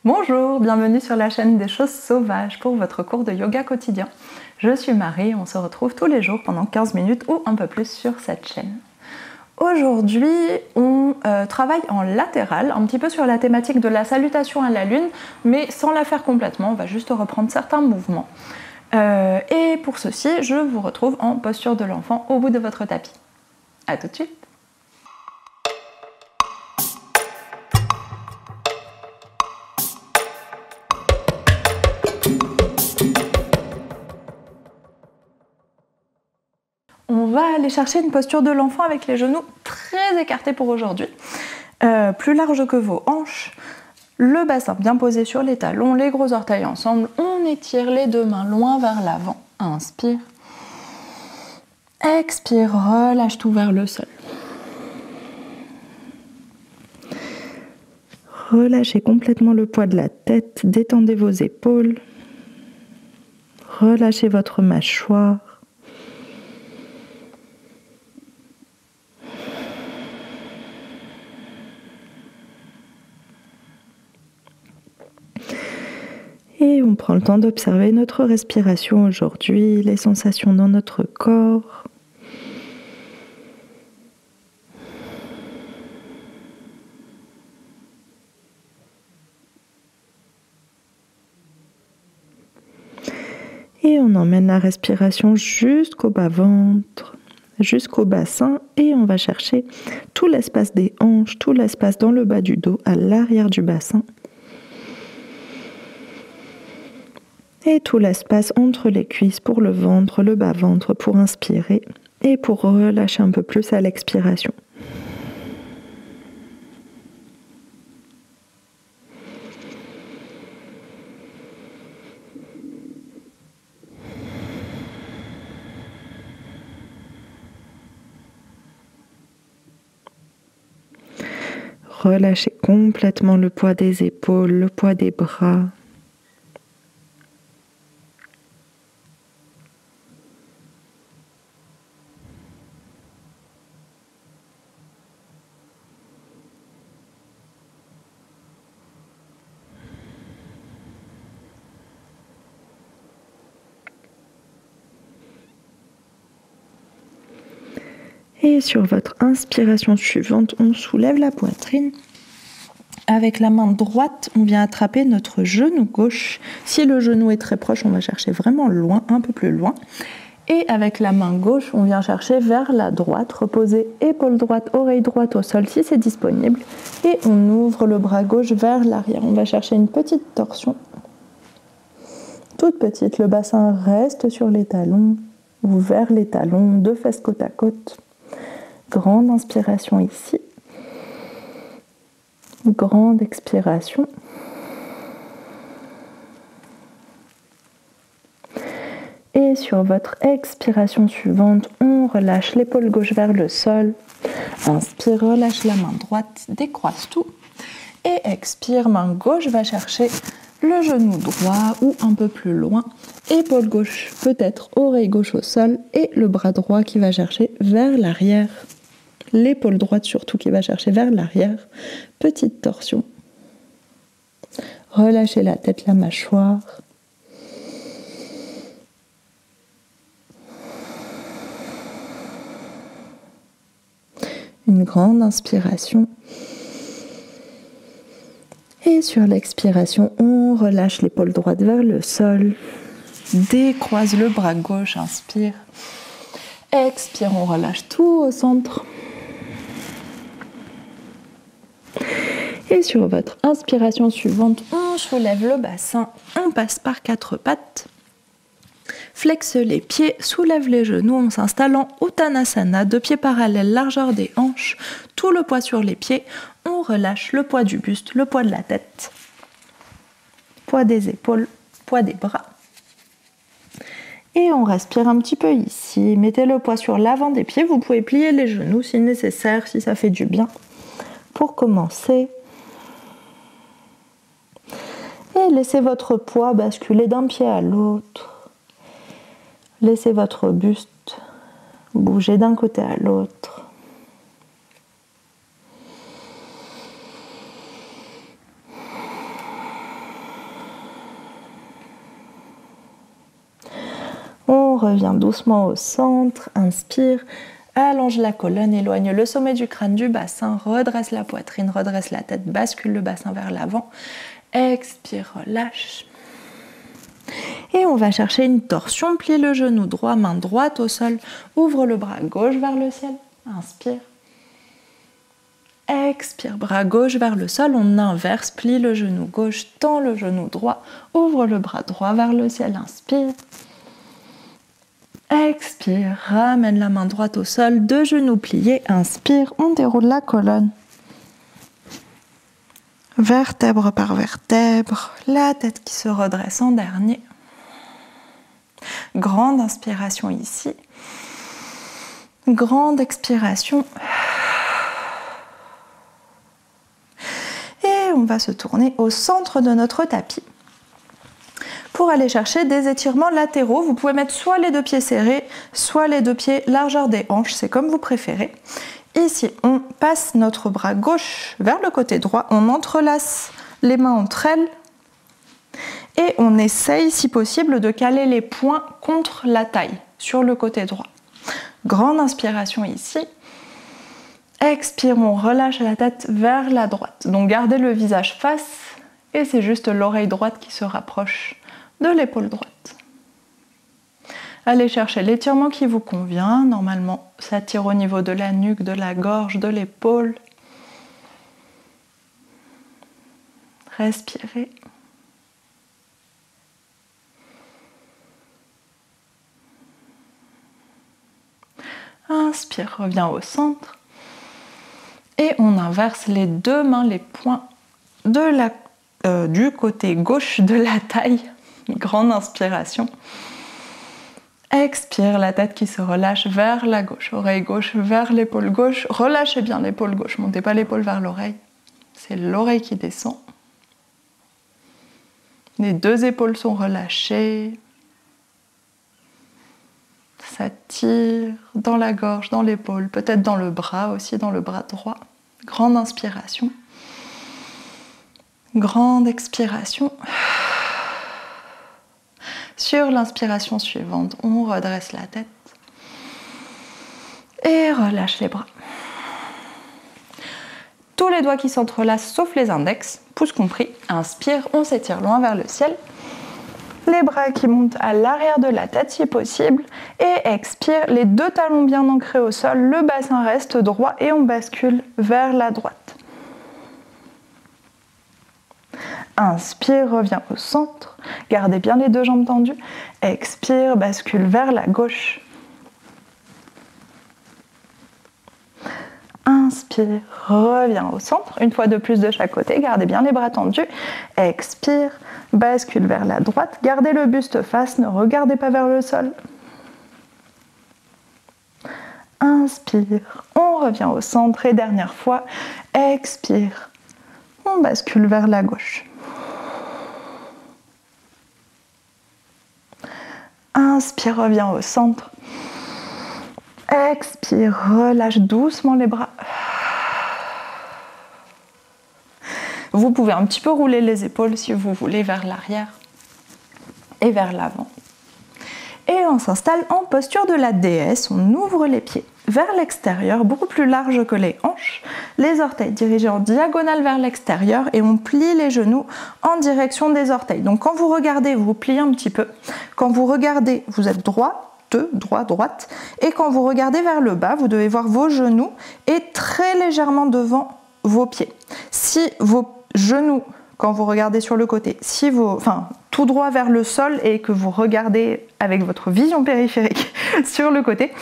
Bonjour, bienvenue sur la chaîne des choses sauvages pour votre cours de yoga quotidien. Je suis Marie, on se retrouve tous les jours pendant 15 minutes ou un peu plus sur cette chaîne. Aujourd'hui, on travaille en latéral, un petit peu sur la thématique de la salutation à la lune, mais sans la faire complètement, on va juste reprendre certains mouvements. Et pour ceci, je vous retrouve en posture de l'enfant au bout de votre tapis. A tout de suite. On va aller chercher une posture de l'enfant avec les genoux très écartés pour aujourd'hui, plus large que vos hanches, le bassin bien posé sur les talons, les gros orteils ensemble, on étire les deux mains loin vers l'avant, inspire, expire, relâche tout vers le sol. Relâchez complètement le poids de la tête, détendez vos épaules, relâchez votre mâchoire. Et on prend le temps d'observer notre respiration aujourd'hui, les sensations dans notre corps. Et on emmène la respiration jusqu'au bas-ventre, jusqu'au bassin, et on va chercher tout l'espace des hanches, tout l'espace dans le bas du dos, à l'arrière du bassin. Et tout l'espace entre les cuisses pour le ventre, le bas-ventre pour inspirer et pour relâcher un peu plus à l'expiration. Relâchez complètement le poids des épaules, le poids des bras. Et sur votre inspiration suivante, on soulève la poitrine. Avec la main droite, on vient attraper notre genou gauche. Si le genou est très proche, on va chercher vraiment loin, un peu plus loin. Et avec la main gauche, on vient chercher vers la droite, reposer épaule droite, oreille droite au sol si c'est disponible. Et on ouvre le bras gauche vers l'arrière. On va chercher une petite torsion, toute petite. Le bassin reste sur les talons ou vers les talons, deux fesses côte à côte. Grande inspiration ici. Grande expiration. Et sur votre expiration suivante, on relâche l'épaule gauche vers le sol. Inspire, relâche la main droite, décroise tout. Et expire, main gauche va chercher le genou droit ou un peu plus loin. Épaule gauche, peut-être oreille gauche au sol. Et le bras droit qui va chercher vers l'arrière. L'épaule droite surtout qui va chercher vers l'arrière. Petite torsion. Relâchez la tête, la mâchoire. Une grande inspiration. Et sur l'expiration, on relâche l'épaule droite vers le sol. Décroise le bras gauche, inspire. Expire, on relâche tout au centre. Et sur votre inspiration suivante, on soulève le bassin, on passe par quatre pattes. Flexe les pieds, soulève les genoux, on s'installe en Uttanasana, deux pieds parallèles, largeur des hanches, tout le poids sur les pieds, on relâche le poids du buste, le poids de la tête, poids des épaules, poids des bras. Et on respire un petit peu ici, mettez le poids sur l'avant des pieds, vous pouvez plier les genoux si nécessaire, si ça fait du bien. Pour commencer, et laissez votre poids basculer d'un pied à l'autre. Laissez votre buste bouger d'un côté à l'autre. revient doucement au centre, inspire, allonge la colonne, éloigne le sommet du crâne du bassin, redresse la poitrine, redresse la tête, bascule le bassin vers l'avant, expire, relâche. Et on va chercher une torsion, plie le genou droit, main droite au sol, ouvre le bras gauche vers le ciel, inspire. Expire, bras gauche vers le sol, on inverse, plie le genou gauche, tend le genou droit, ouvre le bras droit vers le ciel, inspire. Expire, ramène la main droite au sol, deux genoux pliés, inspire, on déroule la colonne. Vertèbre par vertèbre, la tête qui se redresse en dernier. Grande inspiration ici. Grande expiration. Et on va se tourner au centre de notre tapis pour aller chercher des étirements latéraux. Vous pouvez mettre soit les deux pieds serrés, soit les deux pieds largeur des hanches, c'est comme vous préférez. Ici, on passe notre bras gauche vers le côté droit, on entrelace les mains entre elles et on essaye, si possible, de caler les poings contre la taille sur le côté droit. Grande inspiration ici. Expire, on relâche la tête vers la droite. Donc gardez le visage face et c'est juste l'oreille droite qui se rapproche de l'épaule droite. Allez chercher l'étirement qui vous convient. Normalement, ça tire au niveau de la nuque, de la gorge, de l'épaule. Respirez. Inspire, reviens au centre. Et on inverse les deux mains, les poings du côté gauche de la taille. Grande inspiration. Expire, la tête qui se relâche vers la gauche, oreille gauche vers l'épaule gauche. Relâchez bien l'épaule gauche, montez pas l'épaule vers l'oreille. C'est l'oreille qui descend. Les deux épaules sont relâchées. Ça tire dans la gorge, dans l'épaule, peut-être dans le bras aussi, dans le bras droit. Grande inspiration. Grande expiration. Sur l'inspiration suivante, on redresse la tête et relâche les bras. Tous les doigts qui s'entrelacent sauf les index, pouce compris. Inspire, on s'étire loin vers le ciel. Les bras qui montent à l'arrière de la tête si possible. Et expire, les deux talons bien ancrés au sol, le bassin reste droit et on bascule vers la droite. Inspire, reviens au centre. Gardez bien les deux jambes tendues. Expire, bascule vers la gauche. Inspire, reviens au centre. Une fois de plus de chaque côté. Gardez bien les bras tendus. Expire, bascule vers la droite. Gardez le buste face, ne regardez pas vers le sol. Inspire, on revient au centre et dernière fois. Expire, on bascule vers la gauche. Inspire, reviens au centre. Expire, relâche doucement les bras. Vous pouvez un petit peu rouler les épaules si vous voulez vers l'arrière et vers l'avant. Et on s'installe en posture de la déesse. On ouvre les pieds vers l'extérieur, beaucoup plus large que les hanches. Les orteils dirigés en diagonale vers l'extérieur et on plie les genoux en direction des orteils. Donc quand vous regardez, vous pliez un petit peu. Quand vous regardez, vous êtes droite. Et quand vous regardez vers le bas, vous devez voir vos genoux et très légèrement devant vos pieds. Si vos genoux, quand vous regardez sur le côté, tout droit vers le sol et que vous regardez avec votre vision périphérique sur le côté,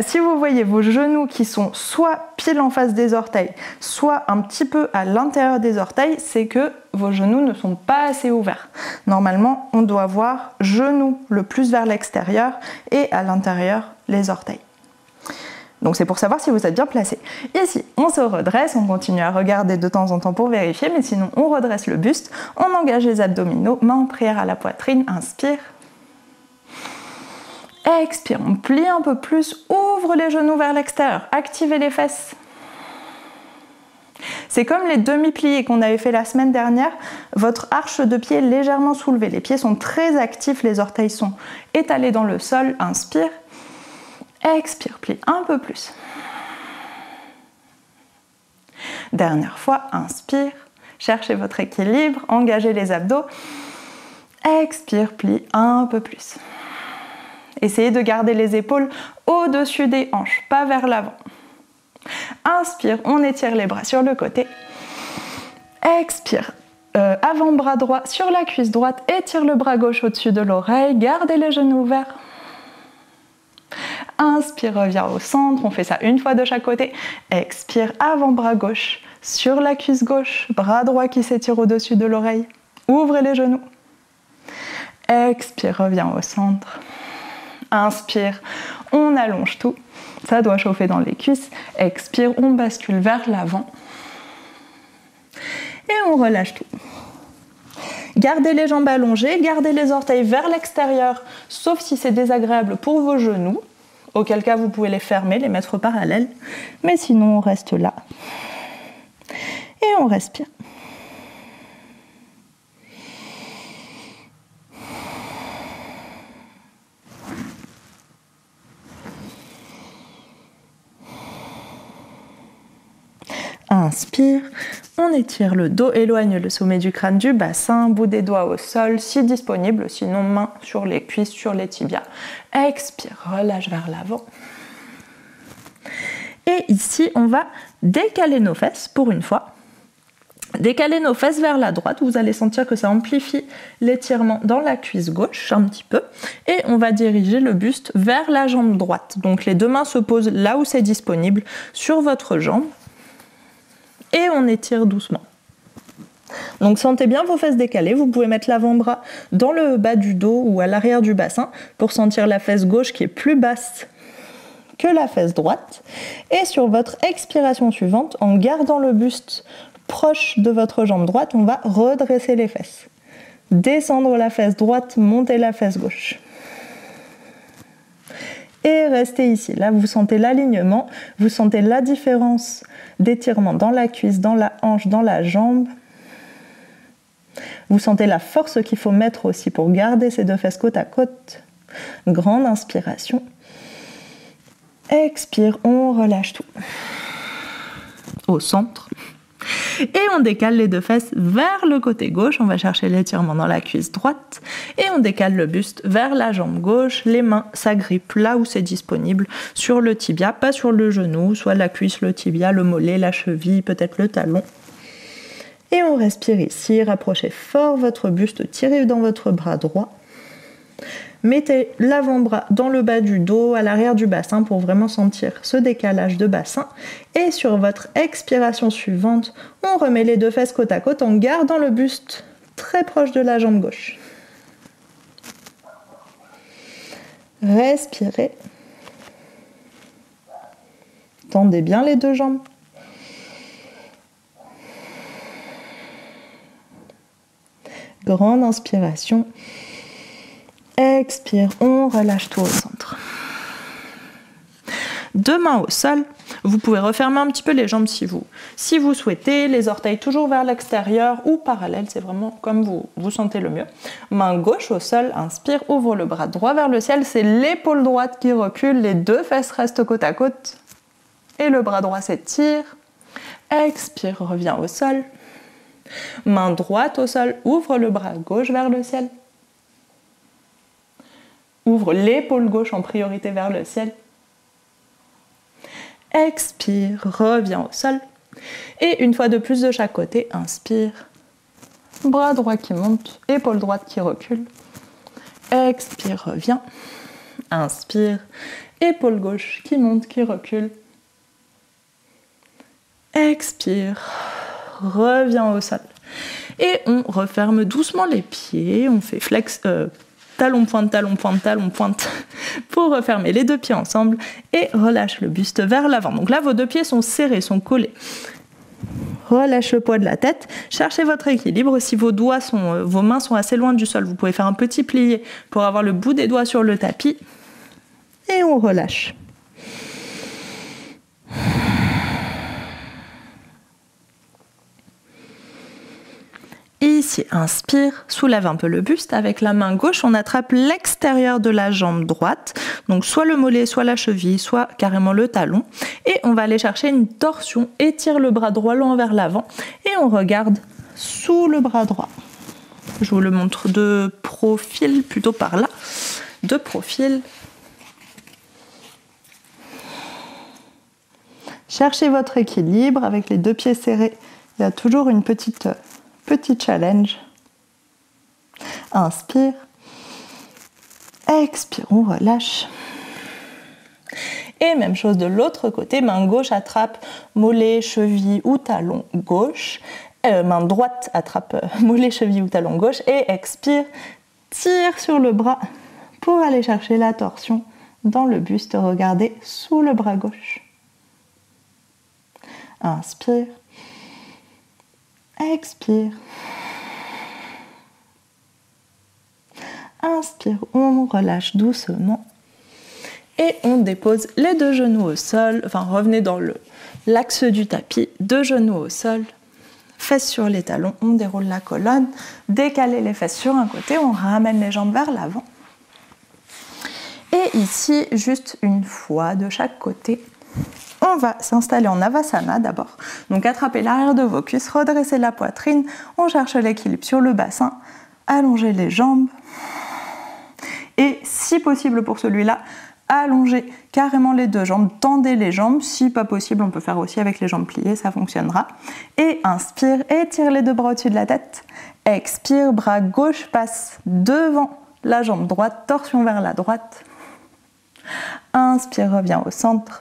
si vous voyez vos genoux qui sont soit pile en face des orteils, soit un petit peu à l'intérieur des orteils, c'est que vos genoux ne sont pas assez ouverts. Normalement, on doit voir genoux le plus vers l'extérieur et à l'intérieur les orteils. Donc c'est pour savoir si vous êtes bien placé. Ici, on se redresse, on continue à regarder de temps en temps pour vérifier, mais sinon on redresse le buste, on engage les abdominaux, main en prière à la poitrine, inspire. Expire, on plie un peu plus, ouvre les genoux vers l'extérieur, activez les fesses. C'est comme les demi-pliés qu'on avait fait la semaine dernière. Votre arche de pied est légèrement soulevée. Les pieds sont très actifs, les orteils sont étalés dans le sol. Inspire. Expire, plie un peu plus. Dernière fois, inspire. Cherchez votre équilibre, engagez les abdos. Expire, plie un peu plus. Essayez de garder les épaules au-dessus des hanches, pas vers l'avant. Inspire, on étire les bras sur le côté. Expire, avant-bras droit sur la cuisse droite, étire le bras gauche au-dessus de l'oreille, gardez les genoux ouverts. Inspire, reviens au centre, on fait ça une fois de chaque côté. Expire, avant-bras gauche sur la cuisse gauche, bras droit qui s'étire au-dessus de l'oreille. Ouvrez les genoux. Expire, reviens au centre. Inspire, on allonge tout. Ça doit chauffer dans les cuisses. Expire, on bascule vers l'avant. Et on relâche tout. Gardez les jambes allongées, gardez les orteils vers l'extérieur, sauf si c'est désagréable pour vos genoux. Auquel cas, vous pouvez les fermer, les mettre parallèles. Mais sinon, on reste là. Et on respire. Inspire, on étire le dos, éloigne le sommet du crâne du bassin, bout des doigts au sol si disponible, sinon main sur les cuisses, sur les tibias. Expire, relâche vers l'avant. Et ici, on va décaler nos fesses pour une fois. Décaler nos fesses vers la droite, vous allez sentir que ça amplifie l'étirement dans la cuisse gauche un petit peu. Et on va diriger le buste vers la jambe droite. Donc les deux mains se posent là où c'est disponible sur votre jambe. Et on étire doucement. Donc sentez bien vos fesses décalées. Vous pouvez mettre l'avant-bras dans le bas du dos ou à l'arrière du bassin pour sentir la fesse gauche qui est plus basse que la fesse droite. Et sur votre expiration suivante, en gardant le buste proche de votre jambe droite, on va redresser les fesses. Descendre la fesse droite, monter la fesse gauche. Et restez ici. Là, vous sentez l'alignement, vous sentez la différence d'étirement dans la cuisse, dans la hanche, dans la jambe. Vous sentez la force qu'il faut mettre aussi pour garder ces deux fesses côte à côte. Grande inspiration. Expire, on relâche tout. Au centre. Et on décale les deux fesses vers le côté gauche, on va chercher l'étirement dans la cuisse droite et on décale le buste vers la jambe gauche, les mains s'agrippent là où c'est disponible, sur le tibia, pas sur le genou, soit la cuisse, le tibia, le mollet, la cheville, peut-être le talon. Et on respire ici, rapprochez fort votre buste, tirez dans votre bras droit. Mettez l'avant-bras dans le bas du dos, à l'arrière du bassin pour vraiment sentir ce décalage de bassin. Et sur votre expiration suivante, on remet les deux fesses côte à côte en gardant le buste très proche de la jambe gauche. Respirez. Tendez bien les deux jambes. Grande inspiration. Expire, on relâche tout au centre. Deux mains au sol. Vous pouvez refermer un petit peu les jambes si vous souhaitez. Les orteils toujours vers l'extérieur ou parallèles, c'est vraiment comme vous sentez le mieux. Main gauche au sol, inspire, ouvre le bras droit vers le ciel. C'est l'épaule droite qui recule, les deux fesses restent côte à côte. Et le bras droit s'étire. Expire, reviens au sol. Main droite au sol, ouvre le bras gauche vers le ciel. Ouvre l'épaule gauche en priorité vers le ciel. Expire, reviens au sol. Et une fois de plus de chaque côté, inspire. Bras droit qui monte, épaule droite qui recule. Expire, reviens. Inspire, épaule gauche qui monte, qui recule. Expire, reviens au sol. Et on referme doucement les pieds, on fait flex... talon pointe, talon pointe, talon pointe pour refermer les deux pieds ensemble et relâche le buste vers l'avant. Donc là, vos deux pieds sont serrés, sont collés. Relâche le poids de la tête. Cherchez votre équilibre. Si vos mains sont assez loin du sol, vous pouvez faire un petit plié pour avoir le bout des doigts sur le tapis. Et on relâche. ici, inspire, soulève un peu le buste. Avec la main gauche, on attrape l'extérieur de la jambe droite. Donc soit le mollet, soit la cheville, soit carrément le talon. Et on va aller chercher une torsion. Étire le bras droit loin vers l'avant. Et on regarde sous le bras droit. Je vous le montre de profil, plutôt par là. De profil. Cherchez votre équilibre avec les 2 pieds serrés. Il y a toujours une petit challenge. Inspire. Expire, on relâche. Et même chose de l'autre côté, main gauche attrape mollet, cheville ou talon gauche. Main droite attrape mollet, cheville ou talon gauche. Et expire, tire sur le bras pour aller chercher la torsion dans le buste. Regardez sous le bras gauche. Inspire. Expire. Inspire, on relâche doucement. Et on dépose les 2 genoux au sol. Enfin, revenez dans l'axe du tapis. 2 genoux au sol. Fesses sur les talons. On déroule la colonne. Décalez les fesses sur un côté. On ramène les jambes vers l'avant. Et ici, juste une fois de chaque côté. On va s'installer en Avasana d'abord. Donc attrapez l'arrière de vos cuisses, redressez la poitrine, on cherche l'équilibre sur le bassin, allongez les jambes. Et si possible pour celui-là, allongez carrément les 2 jambes, tendez les jambes. Si pas possible, on peut faire aussi avec les jambes pliées, ça fonctionnera. Et inspire, étire les 2 bras au-dessus de la tête. Expire, bras gauche passe devant la jambe droite, torsion vers la droite. Inspire, reviens au centre.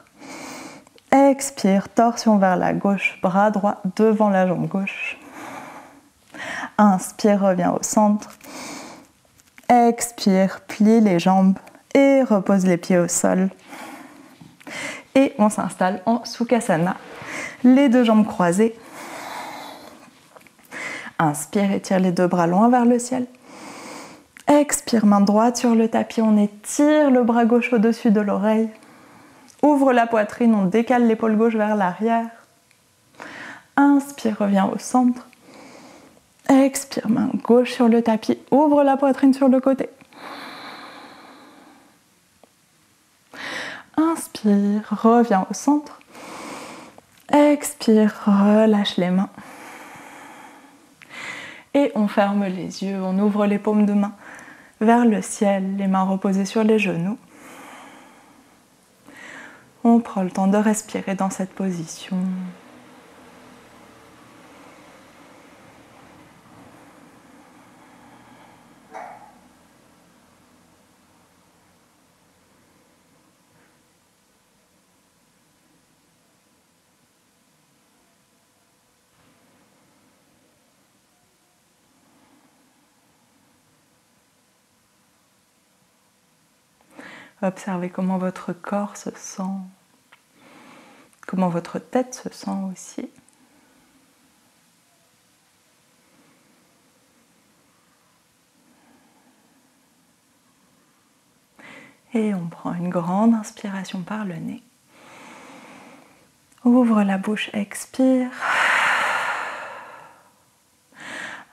Expire, torsion vers la gauche, bras droit devant la jambe gauche. Inspire, reviens au centre. Expire, plie les jambes et repose les pieds au sol. Et on s'installe en Sukhasana, les 2 jambes croisées. Inspire, étire les 2 bras loin vers le ciel. Expire, main droite sur le tapis, on étire le bras gauche au-dessus de l'oreille. Ouvre la poitrine, on décale l'épaule gauche vers l'arrière. Inspire, reviens au centre. Expire, main gauche sur le tapis. Ouvre la poitrine sur le côté. Inspire, reviens au centre. Expire, relâche les mains. Et on ferme les yeux, on ouvre les paumes de main vers le ciel, les mains reposées sur les genoux. On prend le temps de respirer dans cette position. Observez comment votre corps se sent, comment votre tête se sent aussi. Et on prend une grande inspiration par le nez. Ouvre la bouche, expire.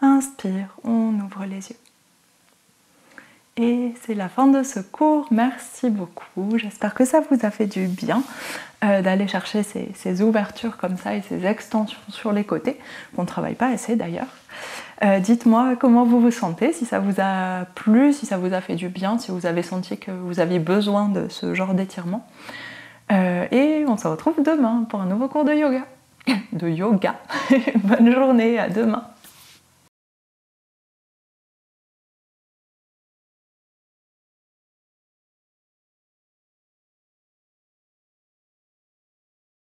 Inspire, on ouvre les yeux. Et c'est la fin de ce cours. Merci beaucoup. J'espère que ça vous a fait du bien d'aller chercher ces ouvertures comme ça et ces extensions sur les côtés, qu'on ne travaille pas assez d'ailleurs. Dites-moi comment vous vous sentez, si ça vous a plu, si ça vous a fait du bien, si vous avez senti que vous aviez besoin de ce genre d'étirement. Et on se retrouve demain pour un nouveau cours de yoga. Bonne journée, à demain.